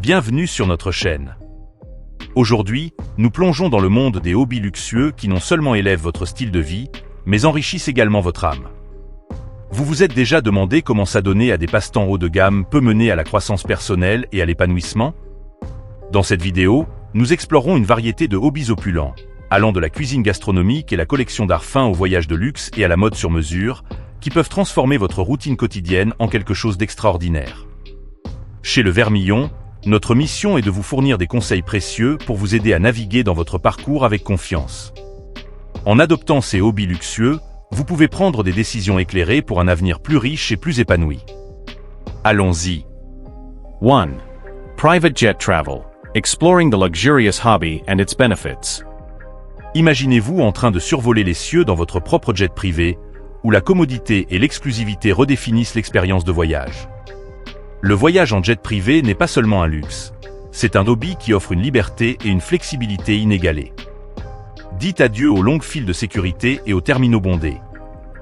Bienvenue sur notre chaîne. Aujourd'hui, nous plongeons dans le monde des hobbies luxueux qui non seulement élèvent votre style de vie, mais enrichissent également votre âme. Vous vous êtes déjà demandé comment s'adonner à des passe-temps haut de gamme peut mener à la croissance personnelle et à l'épanouissement? Dans cette vidéo, nous explorerons une variété de hobbies opulents, allant de la cuisine gastronomique et la collection d'art fin au voyage de luxe et à la mode sur mesure, qui peuvent transformer votre routine quotidienne en quelque chose d'extraordinaire. Chez Le Vermillon, notre mission est de vous fournir des conseils précieux pour vous aider à naviguer dans votre parcours avec confiance. En adoptant ces hobbies luxueux, vous pouvez prendre des décisions éclairées pour un avenir plus riche et plus épanoui. Allons-y. 1. Private jet travel. Exploring the luxurious hobby and its benefits. Imaginez-vous en train de survoler les cieux dans votre propre jet privé, où la commodité et l'exclusivité redéfinissent l'expérience de voyage. Le voyage en jet privé n'est pas seulement un luxe, c'est un hobby qui offre une liberté et une flexibilité inégalées. Dites adieu aux longues files de sécurité et aux terminaux bondés.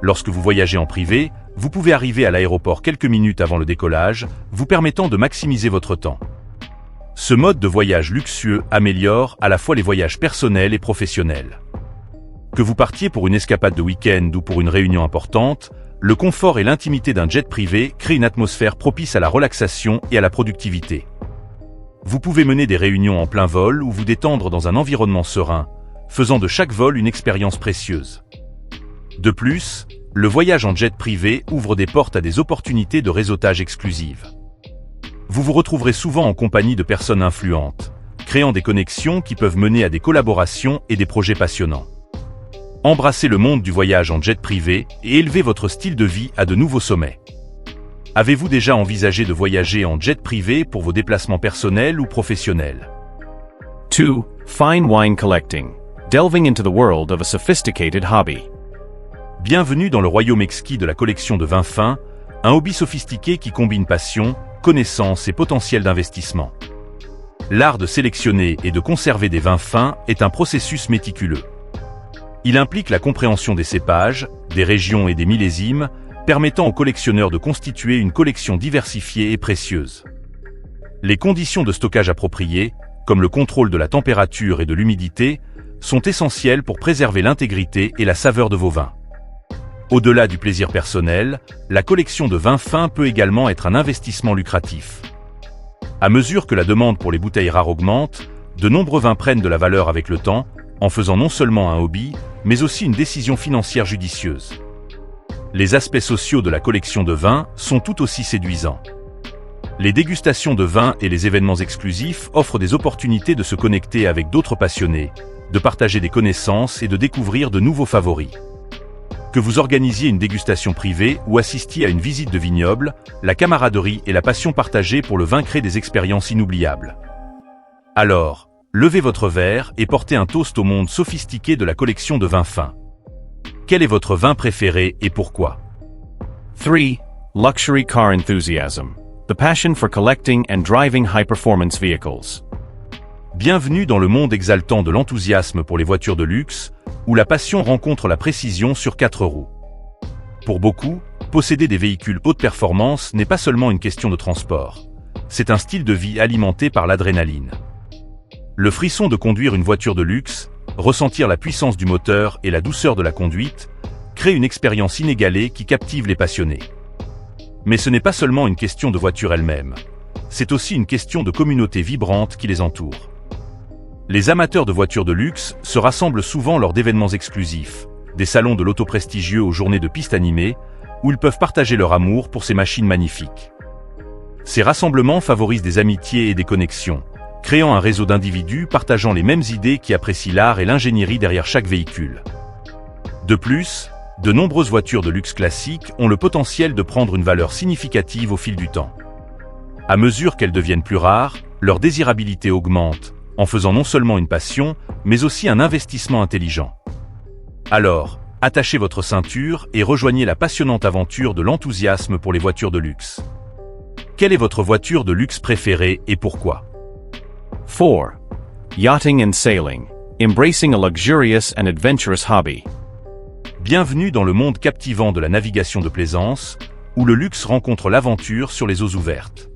Lorsque vous voyagez en privé, vous pouvez arriver à l'aéroport quelques minutes avant le décollage, vous permettant de maximiser votre temps. Ce mode de voyage luxueux améliore à la fois les voyages personnels et professionnels. Que vous partiez pour une escapade de week-end ou pour une réunion importante, le confort et l'intimité d'un jet privé créent une atmosphère propice à la relaxation et à la productivité. Vous pouvez mener des réunions en plein vol ou vous détendre dans un environnement serein, faisant de chaque vol une expérience précieuse. De plus, le voyage en jet privé ouvre des portes à des opportunités de réseautage exclusives. Vous vous retrouverez souvent en compagnie de personnes influentes, créant des connexions qui peuvent mener à des collaborations et des projets passionnants. Embrassez le monde du voyage en jet privé et élevez votre style de vie à de nouveaux sommets. Avez-vous déjà envisagé de voyager en jet privé pour vos déplacements personnels ou professionnels? 2. Fine wine collecting. Delving into the world of a sophisticated hobby. Bienvenue dans le royaume exquis de la collection de vins fins, un hobby sophistiqué qui combine passion, connaissance et potentiel d'investissement. L'art de sélectionner et de conserver des vins fins est un processus méticuleux. Il implique la compréhension des cépages, des régions et des millésimes, permettant aux collectionneurs de constituer une collection diversifiée et précieuse. Les conditions de stockage appropriées, comme le contrôle de la température et de l'humidité, sont essentielles pour préserver l'intégrité et la saveur de vos vins. Au-delà du plaisir personnel, la collection de vins fins peut également être un investissement lucratif. À mesure que la demande pour les bouteilles rares augmente, de nombreux vins prennent de la valeur avec le temps, en faisant non seulement un hobby, mais aussi une décision financière judicieuse. Les aspects sociaux de la collection de vins sont tout aussi séduisants. Les dégustations de vins et les événements exclusifs offrent des opportunités de se connecter avec d'autres passionnés, de partager des connaissances et de découvrir de nouveaux favoris. Que vous organisiez une dégustation privée ou assistiez à une visite de vignoble, la camaraderie et la passion partagée pour le vin créent des expériences inoubliables. Alors, levez votre verre et portez un toast au monde sophistiqué de la collection de vins fins. Quel est votre vin préféré et pourquoi? 3. Luxury car enthusiasm. The passion for collecting and driving high-performance vehicles. Bienvenue dans le monde exaltant de l'enthousiasme pour les voitures de luxe, où la passion rencontre la précision sur 4 roues. Pour beaucoup, posséder des véhicules haute performance n'est pas seulement une question de transport. C'est un style de vie alimenté par l'adrénaline. Le frisson de conduire une voiture de luxe, ressentir la puissance du moteur et la douceur de la conduite, crée une expérience inégalée qui captive les passionnés. Mais ce n'est pas seulement une question de voiture elle-même, c'est aussi une question de communauté vibrante qui les entoure. Les amateurs de voitures de luxe se rassemblent souvent lors d'événements exclusifs, des salons de l'auto prestigieux aux journées de pistes animées, où ils peuvent partager leur amour pour ces machines magnifiques. Ces rassemblements favorisent des amitiés et des connexions, créant un réseau d'individus partageant les mêmes idées qui apprécient l'art et l'ingénierie derrière chaque véhicule. De plus, de nombreuses voitures de luxe classiques ont le potentiel de prendre une valeur significative au fil du temps. À mesure qu'elles deviennent plus rares, leur désirabilité augmente, en faisant non seulement une passion, mais aussi un investissement intelligent. Alors, attachez votre ceinture et rejoignez la passionnante aventure de l'enthousiasme pour les voitures de luxe. Quelle est votre voiture de luxe préférée et pourquoi? 4. Yachting and sailing. Embracing a luxurious and adventurous hobby. Bienvenue dans le monde captivant de la navigation de plaisance, où le luxe rencontre l'aventure sur les eaux ouvertes.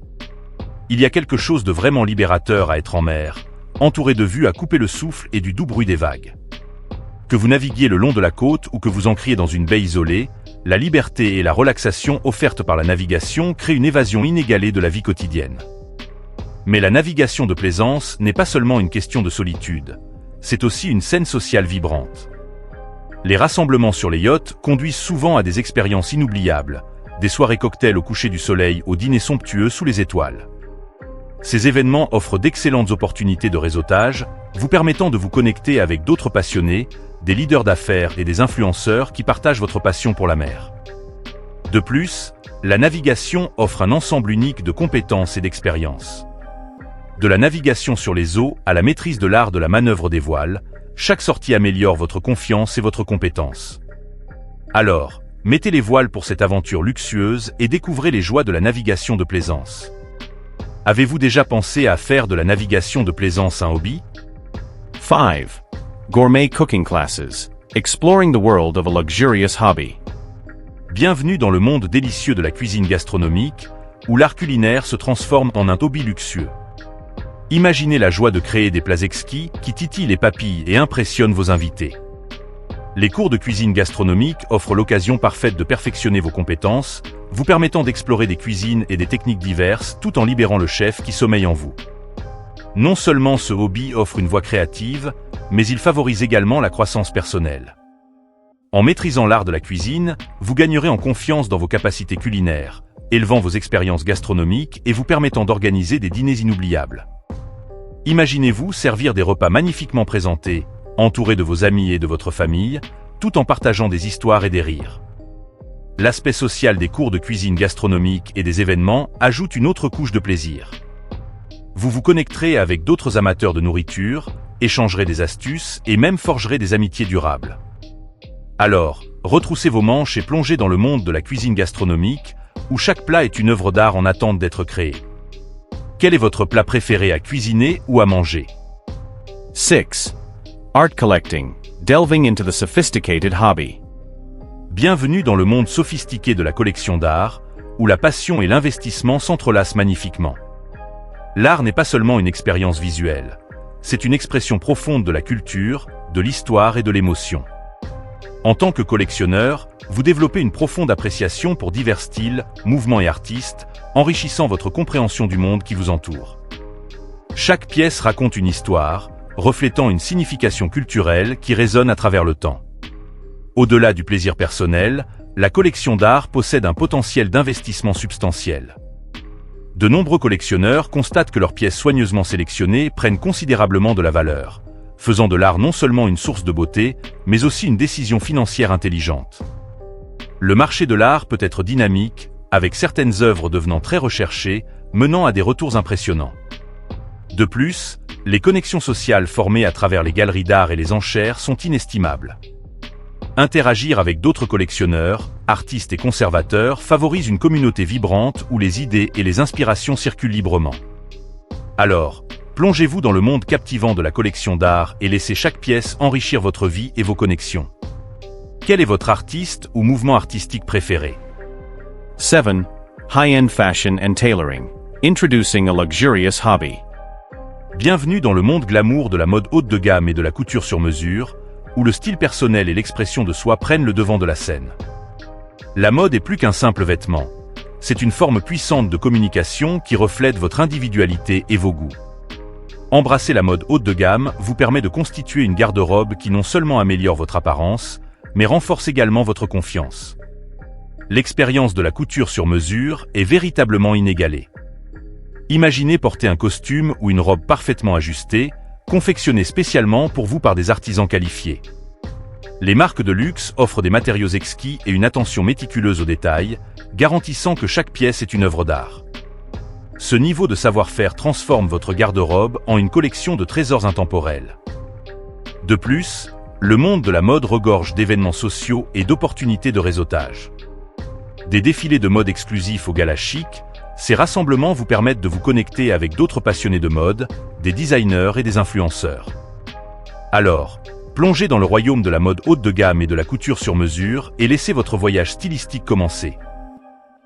Il y a quelque chose de vraiment libérateur à être en mer, entouré de vues à couper le souffle et du doux bruit des vagues. Que vous naviguiez le long de la côte ou que vous ancriez dans une baie isolée, la liberté et la relaxation offertes par la navigation créent une évasion inégalée de la vie quotidienne. Mais la navigation de plaisance n'est pas seulement une question de solitude, c'est aussi une scène sociale vibrante. Les rassemblements sur les yachts conduisent souvent à des expériences inoubliables, des soirées cocktails au coucher du soleil au dîner somptueux sous les étoiles. Ces événements offrent d'excellentes opportunités de réseautage, vous permettant de vous connecter avec d'autres passionnés, des leaders d'affaires et des influenceurs qui partagent votre passion pour la mer. De plus, la navigation offre un ensemble unique de compétences et d'expériences. De la navigation sur les eaux à la maîtrise de l'art de la manœuvre des voiles, chaque sortie améliore votre confiance et votre compétence. Alors, mettez les voiles pour cette aventure luxueuse et découvrez les joies de la navigation de plaisance. Avez-vous déjà pensé à faire de la navigation de plaisance un hobby? 5. Gourmet cooking classes. Exploring the world of a luxurious hobby. Bienvenue dans le monde délicieux de la cuisine gastronomique, où l'art culinaire se transforme en un hobby luxueux. Imaginez la joie de créer des plats exquis qui titillent les papilles et impressionnent vos invités. Les cours de cuisine gastronomique offrent l'occasion parfaite de perfectionner vos compétences, vous permettant d'explorer des cuisines et des techniques diverses tout en libérant le chef qui sommeille en vous. Non seulement ce hobby offre une voie créative, mais il favorise également la croissance personnelle. En maîtrisant l'art de la cuisine, vous gagnerez en confiance dans vos capacités culinaires, élevant vos expériences gastronomiques et vous permettant d'organiser des dîners inoubliables. Imaginez-vous servir des repas magnifiquement présentés, entourés de vos amis et de votre famille, tout en partageant des histoires et des rires. L'aspect social des cours de cuisine gastronomique et des événements ajoute une autre couche de plaisir. Vous vous connecterez avec d'autres amateurs de nourriture, échangerez des astuces et même forgerez des amitiés durables. Alors, retroussez vos manches et plongez dans le monde de la cuisine gastronomique, où chaque plat est une œuvre d'art en attente d'être créé. Quel est votre plat préféré à cuisiner ou à manger? 6. Art collecting. Delving into the sophisticated hobby. Bienvenue dans le monde sophistiqué de la collection d'art, où la passion et l'investissement s'entrelacent magnifiquement. L'art n'est pas seulement une expérience visuelle, c'est une expression profonde de la culture, de l'histoire et de l'émotion. En tant que collectionneur, vous développez une profonde appréciation pour divers styles, mouvements et artistes, enrichissant votre compréhension du monde qui vous entoure. Chaque pièce raconte une histoire, reflétant une signification culturelle qui résonne à travers le temps. Au-delà du plaisir personnel, la collection d'art possède un potentiel d'investissement substantiel. De nombreux collectionneurs constatent que leurs pièces soigneusement sélectionnées prennent considérablement de la valeur, faisant de l'art non seulement une source de beauté, mais aussi une décision financière intelligente. Le marché de l'art peut être dynamique, avec certaines œuvres devenant très recherchées, menant à des retours impressionnants. De plus, les connexions sociales formées à travers les galeries d'art et les enchères sont inestimables. Interagir avec d'autres collectionneurs, artistes et conservateurs favorise une communauté vibrante où les idées et les inspirations circulent librement. Alors, plongez-vous dans le monde captivant de la collection d'art et laissez chaque pièce enrichir votre vie et vos connexions. Quel est votre artiste ou mouvement artistique préféré? 7. High-end fashion and tailoring. Introducing a luxurious hobby. Bienvenue dans le monde glamour de la mode haute de gamme et de la couture sur mesure, où le style personnel et l'expression de soi prennent le devant de la scène. La mode est plus qu'un simple vêtement. C'est une forme puissante de communication qui reflète votre individualité et vos goûts. Embrasser la mode haute de gamme vous permet de constituer une garde-robe qui non seulement améliore votre apparence, mais renforce également votre confiance. L'expérience de la couture sur mesure est véritablement inégalée. Imaginez porter un costume ou une robe parfaitement ajustée, confectionnée spécialement pour vous par des artisans qualifiés. Les marques de luxe offrent des matériaux exquis et une attention méticuleuse aux détails, garantissant que chaque pièce est une œuvre d'art. Ce niveau de savoir-faire transforme votre garde-robe en une collection de trésors intemporels. De plus, le monde de la mode regorge d'événements sociaux et d'opportunités de réseautage. Des défilés de mode exclusifs aux galas chics, ces rassemblements vous permettent de vous connecter avec d'autres passionnés de mode, des designers et des influenceurs. Alors, plongez dans le royaume de la mode haute de gamme et de la couture sur mesure et laissez votre voyage stylistique commencer.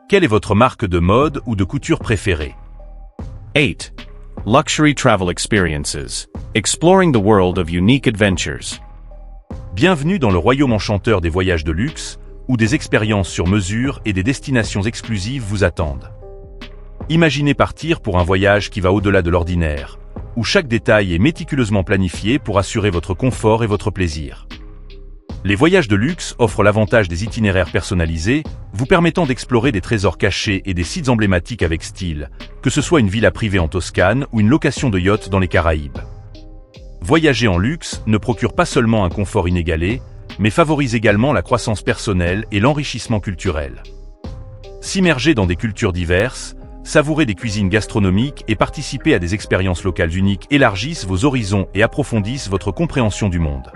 Quelle est votre marque de mode ou de couture préférée? 8. Luxury travel experiences. Exploring the world of unique adventures. Bienvenue dans le royaume enchanteur des voyages de luxe, où des expériences sur mesure et des destinations exclusives vous attendent. Imaginez partir pour un voyage qui va au-delà de l'ordinaire, où chaque détail est méticuleusement planifié pour assurer votre confort et votre plaisir. Les voyages de luxe offrent l'avantage des itinéraires personnalisés, vous permettant d'explorer des trésors cachés et des sites emblématiques avec style, que ce soit une villa privée en Toscane ou une location de yacht dans les Caraïbes. Voyager en luxe ne procure pas seulement un confort inégalé, mais favorise également la croissance personnelle et l'enrichissement culturel. S'immerger dans des cultures diverses, savourer des cuisines gastronomiques et participer à des expériences locales uniques élargissent vos horizons et approfondissent votre compréhension du monde.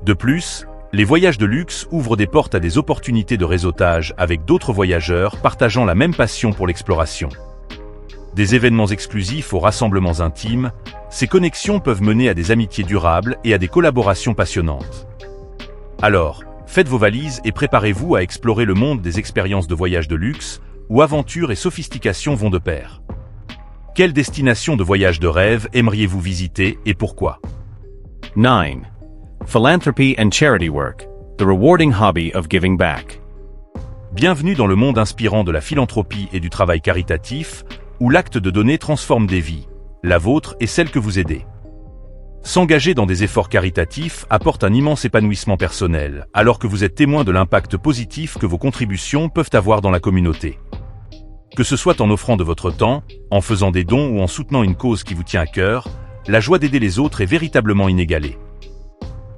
De plus, les voyages de luxe ouvrent des portes à des opportunités de réseautage avec d'autres voyageurs partageant la même passion pour l'exploration. Des événements exclusifs aux rassemblements intimes, ces connexions peuvent mener à des amitiés durables et à des collaborations passionnantes. Alors, faites vos valises et préparez-vous à explorer le monde des expériences de voyage de luxe, où aventure et sophistication vont de pair. Quelle destination de voyage de rêve aimeriez-vous visiter et pourquoi? 9. Philanthropy and charity work. The rewarding hobby of giving back. Bienvenue dans le monde inspirant de la philanthropie et du travail caritatif, où l'acte de donner transforme des vies, la vôtre et celle que vous aidez. S'engager dans des efforts caritatifs apporte un immense épanouissement personnel, alors que vous êtes témoin de l'impact positif que vos contributions peuvent avoir dans la communauté. Que ce soit en offrant de votre temps, en faisant des dons ou en soutenant une cause qui vous tient à cœur, la joie d'aider les autres est véritablement inégalée.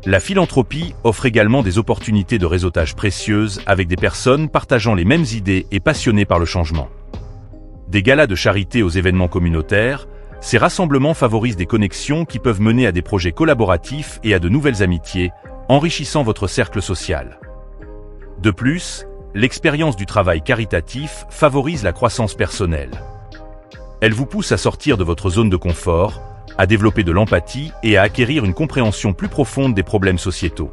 La philanthropie offre également des opportunités de réseautage précieuses avec des personnes partageant les mêmes idées et passionnées par le changement. Des galas de charité aux événements communautaires, ces rassemblements favorisent des connexions qui peuvent mener à des projets collaboratifs et à de nouvelles amitiés, enrichissant votre cercle social. De plus, l'expérience du travail caritatif favorise la croissance personnelle. Elle vous pousse à sortir de votre zone de confort, à développer de l'empathie et à acquérir une compréhension plus profonde des problèmes sociétaux.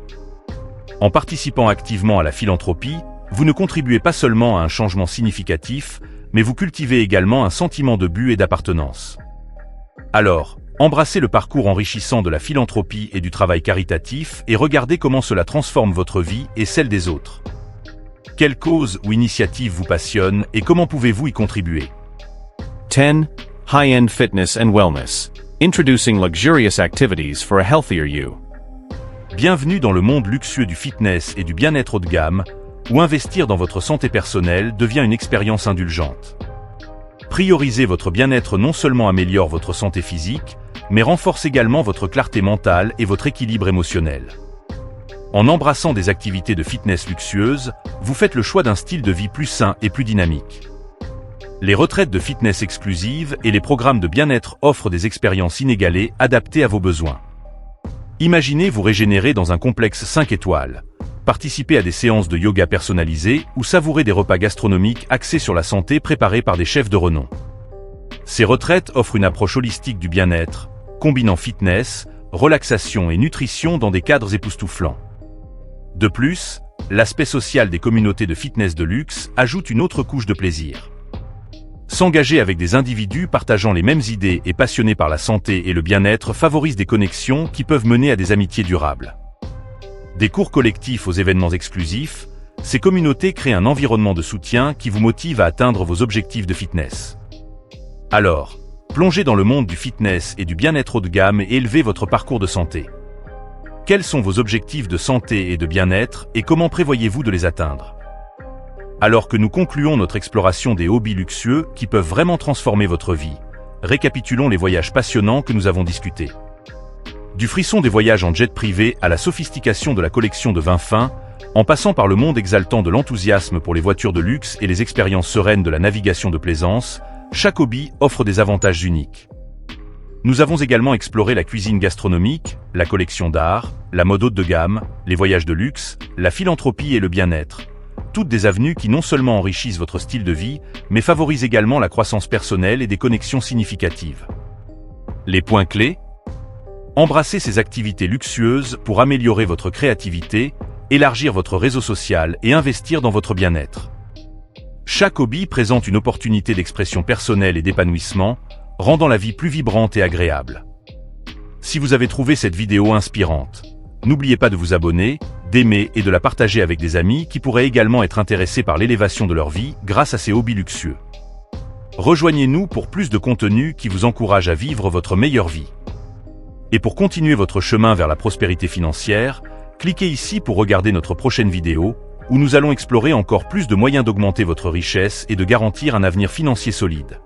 En participant activement à la philanthropie, vous ne contribuez pas seulement à un changement significatif, mais vous cultivez également un sentiment de but et d'appartenance. Alors, embrassez le parcours enrichissant de la philanthropie et du travail caritatif et regardez comment cela transforme votre vie et celle des autres. Quelle cause ou initiative vous passionne et comment pouvez-vous y contribuer? 10. High-end fitness and wellness. Introducing luxurious activities for a healthier you. Bienvenue dans le monde luxueux du fitness et du bien-être haut de gamme, où investir dans votre santé personnelle devient une expérience indulgente. Prioriser votre bien-être non seulement améliore votre santé physique, mais renforce également votre clarté mentale et votre équilibre émotionnel. En embrassant des activités de fitness luxueuses, vous faites le choix d'un style de vie plus sain et plus dynamique. Les retraites de fitness exclusives et les programmes de bien-être offrent des expériences inégalées adaptées à vos besoins. Imaginez vous régénérer dans un complexe 5 étoiles, participer à des séances de yoga personnalisées ou savourer des repas gastronomiques axés sur la santé préparés par des chefs de renom. Ces retraites offrent une approche holistique du bien-être, combinant fitness, relaxation et nutrition dans des cadres époustouflants. De plus, l'aspect social des communautés de fitness de luxe ajoute une autre couche de plaisir. S'engager avec des individus partageant les mêmes idées et passionnés par la santé et le bien-être favorise des connexions qui peuvent mener à des amitiés durables. Des cours collectifs aux événements exclusifs, ces communautés créent un environnement de soutien qui vous motive à atteindre vos objectifs de fitness. Alors, plongez dans le monde du fitness et du bien-être haut de gamme et élevez votre parcours de santé. Quels sont vos objectifs de santé et de bien-être et comment prévoyez-vous de les atteindre? Alors que nous concluons notre exploration des hobbies luxueux qui peuvent vraiment transformer votre vie, récapitulons les voyages passionnants que nous avons discutés. Du frisson des voyages en jet privé à la sophistication de la collection de vins fins, en passant par le monde exaltant de l'enthousiasme pour les voitures de luxe et les expériences sereines de la navigation de plaisance, chaque hobby offre des avantages uniques. Nous avons également exploré la cuisine gastronomique, la collection d'art, la mode haute de gamme, les voyages de luxe, la philanthropie et le bien-être. Toutes des avenues qui non seulement enrichissent votre style de vie, mais favorisent également la croissance personnelle et des connexions significatives. Les points clés? Embrassez ces activités luxueuses pour améliorer votre créativité, élargir votre réseau social et investir dans votre bien-être. Chaque hobby présente une opportunité d'expression personnelle et d'épanouissement, rendant la vie plus vibrante et agréable. Si vous avez trouvé cette vidéo inspirante, n'oubliez pas de vous abonner, d'aimer et de la partager avec des amis qui pourraient également être intéressés par l'élévation de leur vie grâce à ces hobbies luxueux. Rejoignez-nous pour plus de contenu qui vous encourage à vivre votre meilleure vie. Et pour continuer votre chemin vers la prospérité financière, cliquez ici pour regarder notre prochaine vidéo, où nous allons explorer encore plus de moyens d'augmenter votre richesse et de garantir un avenir financier solide.